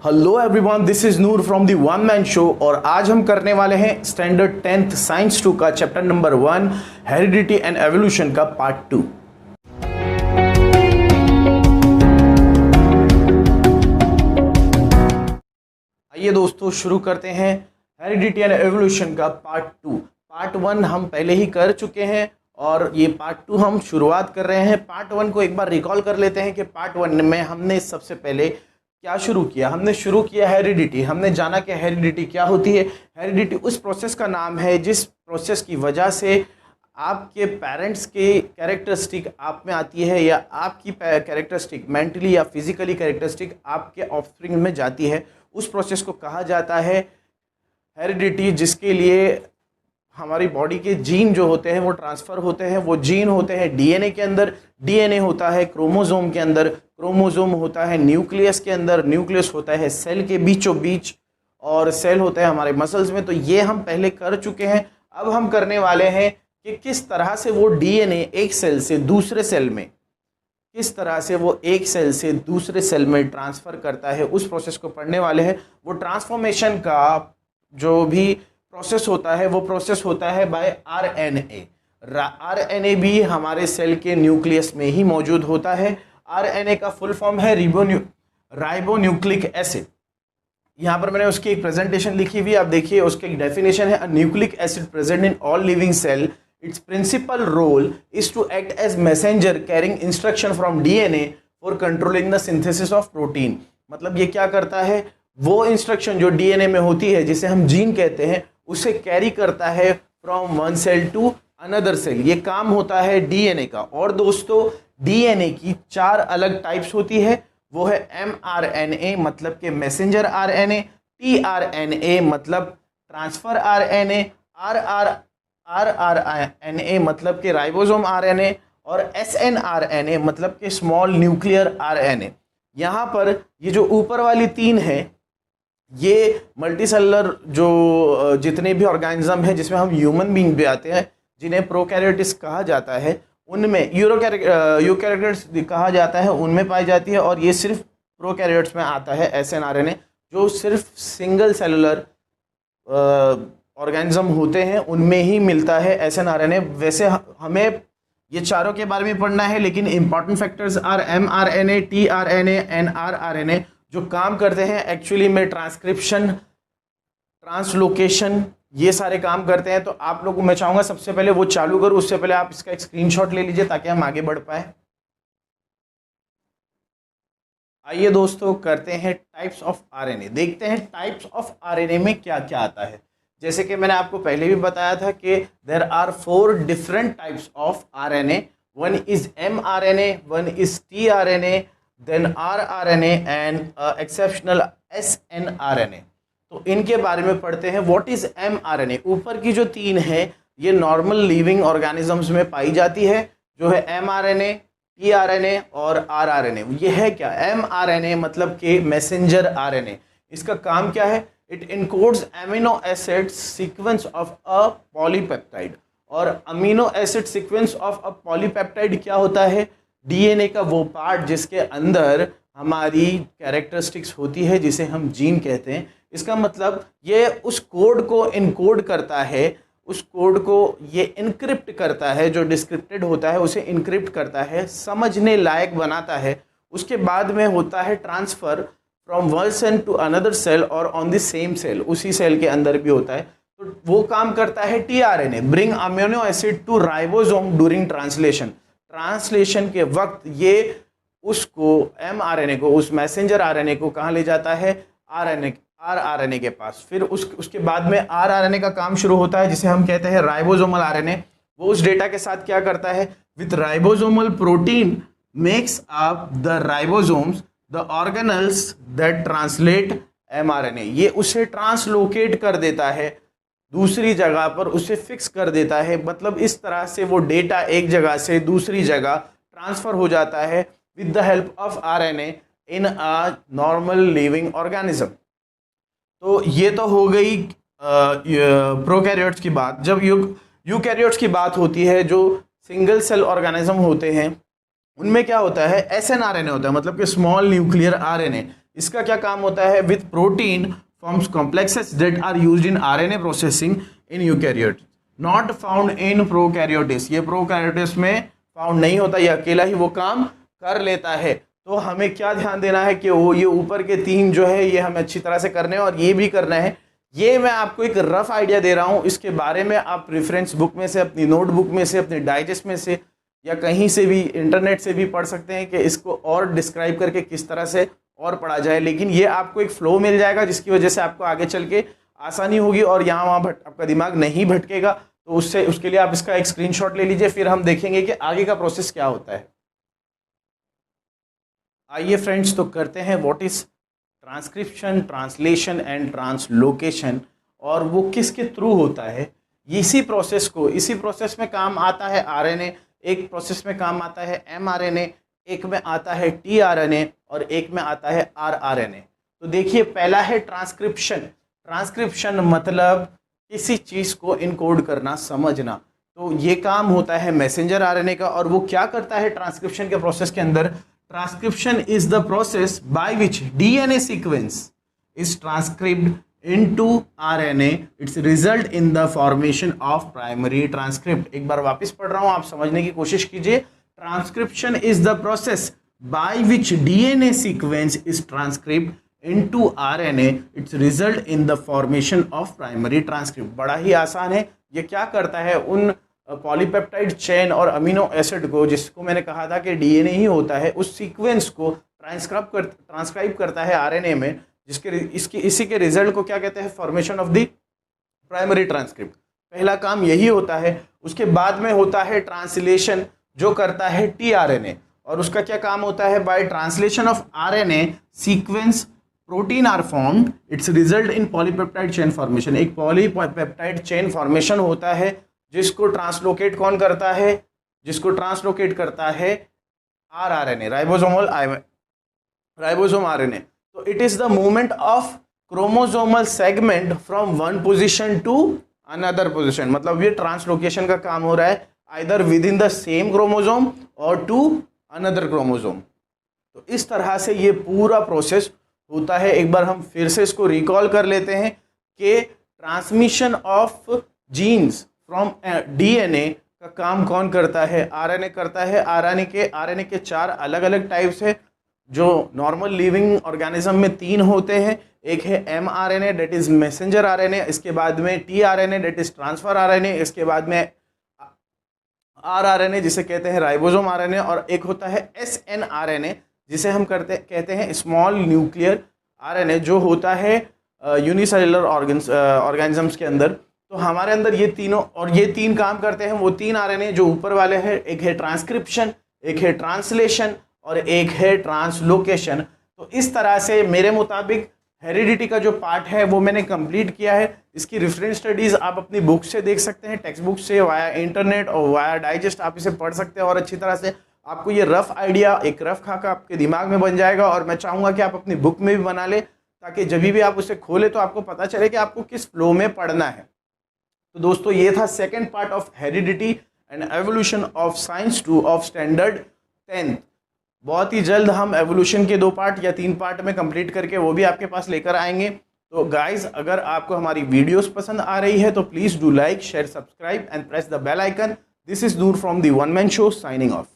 Hello everyone, this is Noor from the one man show और आज हम करने वाले हैं स्टैंडर्ड 10th साइंस 2 का chapter number 1 heredity and evolution का पार्ट 2। आइए दोस्तों शुरू करते हैं हेरिडिटी एंड एवोल्यूशन का पार्ट 2। पार्ट 1 हम पहले ही कर चुके हैं और ये पार्ट 2 हम शुरुआत कर रहे हैं। पार्ट 1 को एक बार रिकॉल कर लेते हैं कि पार्ट 1 में हमने सबसे पहले क्या शुरू किया। हमने शुरू किया हेरिडिटी। हमने जाना कि हेरिडिटी क्या होती है। हेरिडिटी उस प्रोसेस का नाम है जिस प्रोसेस की वजह से आपके पेरेंट्स के कैरेक्टरिस्टिक आप में आती है या आपकी कैरेक्टरिस्टिक मेंटली या फिजिकली कैरेक्टरिस्टिक आपके ऑफस्प्रिंग में जाती है। उस प्रोसेस को कहा जाता है हेरिडिटी, जिसके लिए हमारी बॉडी के जीन जो होते हैं वो ट्रांसफ़र होते हैं। वो जीन होते हैं डीएनए के अंदर, डीएनए होता है क्रोमोसोम के अंदर, क्रोमोसोम होता है न्यूक्लियस के अंदर, न्यूक्लियस होता है सेल के बीचों बीच और सेल होता है हमारे मसल्स में। तो ये हम पहले कर चुके हैं। अब हम करने वाले हैं कि किस तरह से वो डीएनए एक सेल से दूसरे सेल में, किस तरह से वो एक सेल से दूसरे सेल में ट्रांसफ़र करता है, उस प्रोसेस को पढ़ने वाले हैं। वो ट्रांसफॉर्मेशन का जो भी प्रोसेस होता है वो प्रोसेस होता है बाय आरएनए। आरएनए भी हमारे सेल के न्यूक्लियस में ही मौजूद होता है। आरएनए का फुल फॉर्म है राइबोन्यूक्लिक एसिड। यहाँ पर मैंने उसकी एक प्रेजेंटेशन लिखी हुई, आप देखिए। उसकी एक डेफिनेशन है, a nucleic acid present in all living cell, its principal role is to act as messenger carrying instruction from DNA for controlling the synthesis of protein. मतलब ये क्या करता है, वो इंस्ट्रक्शन जो डीएनए में होती है जिसे हम जीन कहते हैं, उसे कैरी करता है from one cell to another cell. ये काम होता है डीएनए का। और दोस्तों डीएनए की 4 अलग टाइप्स होती है। वो है एमआरएनए मतलब के मैसेंजर आरएनए, टीआरएनए मतलब ट्रांसफर आरएनए, आरआरएनए मतलब के राइबोसोम आरएनए और एसएनआरएनए मतलब के स्मॉल न्यूक्लियर आरएनए। यहाँ पर ये जो ऊपर वाली 3 है, ये मल्टीसेलुलर जो जितने भी ऑर्गेनिज्म हैं जिसमें हम ह्यूमन बीइंग भी आते हैं, जिन्हें प्रोकैरियोट्स कहा जाता है, उनमें यूकैरियोट्स कहा जाता है, उनमें पाई जाती है। और ये सिर्फ प्रोकैरियोट्स में आता है एसएनआरएनए, जो सिर्फ सिंगल सेलुलर ऑर्गेनिज्म होते हैं उनमें ही मिलता है एसएनआरएनए। वैसे हमें ये चारों के बारे में पढ़ना है, लेकिन important factors are mRNA, tRNA and rRNA, जो काम करते हैं एक्चुअली में ट्रांसक्रिप्शन, ट्रांसलोकेशन, ये सारे काम करते हैं। तो आप लोगों को मैं चाहूंगा सबसे पहले वो चालू करूं, उससे पहले आप इसका एक स्क्रीनशॉट ले लीजिए ताकि हम आगे बढ़ पाए। आइए दोस्तों करते हैं टाइप्स ऑफ आरएनए। देखते हैं टाइप्स ऑफ आरएनए में क्या क्या आता है। जैसे कि मैंने आपको पहले भी बताया था कि there are 4 different types of RNA. One is mRNA, one is tRNA, then rRNA and exceptional snRNA. तो इनके बारे में पढ़ते हैं। What is mRNA? ऊपर की जो 3 है ये नॉर्मल लिविंग ऑर्गेनिजम्स में पाई जाती है, जो है एमआरएनए, टीआरएनए और आरआरएनए। ये है क्या? एमआरएनए मतलब कि मैसेंजर आरएनए। इसका काम क्या है? It encodes amino acid sequence of a polypeptide. और amino acid sequence of a polypeptide क्या होता है? डीएनए का वो पार्ट जिसके अंदर हमारी कैरेक्टरिस्टिक्स होती है, जिसे हम जीन कहते हैं। इसका मतलब ये उस कोड को इनकोड करता है, उस कोड को ये इनक्रिप्ट करता है, जो डिस्क्रिप्टेड होता है उसे इनक्रिप्ट करता है, समझने लायक बनाता है। उसके बाद में होता है transfer from one cell to another cell और ऑन द सेम सेल, उसी सेल के अंदर भी होता है। तो वो काम करता है tRNA, bring amino acid to ribosome during translation. Translation के वक्त ये उसको एमआरएनए को, उस मैसेंजर आरएनए को कहाँ ले जाता है? आरआरएनए के पास। फिर उसके बाद में आरआरएनए का काम शुरू होता है, जिसे हम कहते हैं राइबोसोमल आरएनए। वो उस डेटा के साथ क्या करता है? With ribosomal protein makes up the ribosomes the organelles that translate mRNA. ये उसे ट्रांसलोकेट कर देता है, दूसरी जगह पर उसे फिक्स कर देता है। मतलब इस तरह से वो डेटा एक जगह से दूसरी जगह ट्रांसफ़र हो जाता है with the help of RNA in a normal living organism. तो ये तो हो गई प्रोकैरियोट्स की बात। जब यूकैरियोट्स की बात होती है, जो सिंगल सेल ऑर्गेनिज्म होते हैं, उनमें क्या होता है? एसएनआरएनए होता है, मतलब कि स्मॉल न्यूक्लियर आरएनए। इसका क्या काम होता है? With protein forms complexes that are used in RNA processing in eukaryotes, not found in prokaryotes. ये प्रोकैरियोट्स में फाउंड नहीं होता, ये अकेला ही वो काम कर लेता है। तो हमें क्या ध्यान देना है कि वो ये ऊपर के 3 जो है ये हमें अच्छी तरह से करने हैं और ये भी करना है। ये मैं आपको एक रफ आइडिया दे रहा हूँ, इसके बारे में आप रेफरेंस बुक में से, अपनी नोटबुक में से, अपने डाइजेस्ट में से या कहीं से भी, इंटरनेट से भी पढ़ सकते हैं कि इसको और डिस्क्राइब करके किस तरह से और पढ़ा जाए। लेकिन ये आपको एक फ्लो मिल जाएगा जिसकी वजह से आपको आगे चल के आसानी होगी और यहाँ वहाँ आपका दिमाग नहीं भटकेगा। तो उसके लिए आप इसका एक स्क्रीनशॉट ले लीजिए, फिर हम देखेंगे कि आगे का प्रोसेस क्या होता है। आइए फ्रेंड्स, तो करते हैं what is transcription, translation and translocation, और वो किसके थ्रू होता है। इसी प्रोसेस में काम आता है आरएनए, एक प्रोसेस में काम आता है एमआरएनए, एक में आता है टीआरएनए और एक में आता है आरआरएनए। तो देखिए, पहला है ट्रांसक्रिप्शन। ट्रांसक्रिप्शन मतलब किसी चीज को इनकोड करना, समझना। तो ये काम होता है मैसेंजर आरएनए का, और वो क्या करता है ट्रांसक्रिप्शन के प्रोसेस के अंदर? Transcription is the process by which DNA sequence is transcript into RNA, its result in the formation of primary transcript। एक बार वापस पढ़ रहा हूं, आप समझने की कोशिश कीजिए। Transcription is the process by which DNA sequence is transcript into RNA, its result in the formation of primary transcript। बड़ा ही आसान है। ये क्या करता है? उन पॉलीपेप्टाइड चेन और अमीनो एसिड को, जिसको मैंने कहा था कि डीएनए ही होता है, उस सीक्वेंस को ट्रांसक्राइब करता है आरएनए में, इसी के रिजल्ट को क्या कहते हैं? Formation of the primary transcript. पहला काम यही होता है। उसके बाद में होता है ट्रांसलेशन, जो करता है टीआरएनए, और उसका क्या काम होता है? By translation of RNA sequence protein are formed, it's result in polypeptide chain formation. एक पॉलीपेप्टाइड चेन फॉर्मेशन होता है जिसको ट्रांसलोकेट कौन करता है? जिसको ट्रांसलोकेट करता है आरआरएनए, राइबोसोम आरएनए। तो it is the movement of chromosomal segment from one position to another position. मतलब ये ट्रांसलोकेशन का काम हो रहा है either within the same chromosome और टू अनदर क्रोमोसोम। तो इस तरह से ये पूरा प्रोसेस होता है। एक बार हम फिर से इसको रिकॉल कर लेते हैं कि transmission of genes from DNA का काम कौन करता है? आरएनए करता है। आरएनए के 4 अलग अलग टाइप्स है जो नॉर्मल लिविंग ऑर्गेनिज्म में 3 होते हैं। एक है mRNA, that is messenger RNA, इसके बाद में tRNA, that is transfer RNA, इसके बाद में आरआरएनए जिसे कहते हैं राइबोसोम आरएनए, और एक होता है एसएनआरएनए जिसे हम कहते हैं स्मॉल न्यूक्लियर आरएनए, जो होता है यूनिसेलुलर ऑर्गेनिजम्स के अंदर। तो हमारे अंदर ये तीनों, और ये 3 काम करते हैं। वो 3 आरएनए जो ऊपर वाले हैं, एक है ट्रांसक्रिप्शन, एक है ट्रांसलेशन और एक है ट्रांसलोकेशन। तो इस तरह से मेरे मुताबिक हेरिडिटी का जो पार्ट है वो मैंने कंप्लीट किया है। इसकी रेफरेंस स्टडीज़ आप अपनी बुक से देख सकते हैं, टेक्स्ट बुक से, वाया इंटरनेट और वाया डाइजेस्ट आप इसे पढ़ सकते हैं, और अच्छी तरह से आपको ये रफ आइडिया, एक रफ खाका आपके दिमाग में बन जाएगा। और मैं चाहूँगा कि आप अपनी बुक में भी बना ले, ताकि जब भी आप उसे खोले तो आपको पता चले कि आपको किस फ्लो में पढ़ना है। तो दोस्तों, ये था second part of heredity and evolution of science 2 of standard 10th। बहुत ही जल्द हम एवोल्यूशन के 2 पार्ट या 3 पार्ट में कंप्लीट करके वो भी आपके पास लेकर आएंगे। तो गाइज, अगर आपको हमारी वीडियोस पसंद आ रही है तो please do like, share, subscribe and press the bell icon. This is Noor from the one man show, signing of.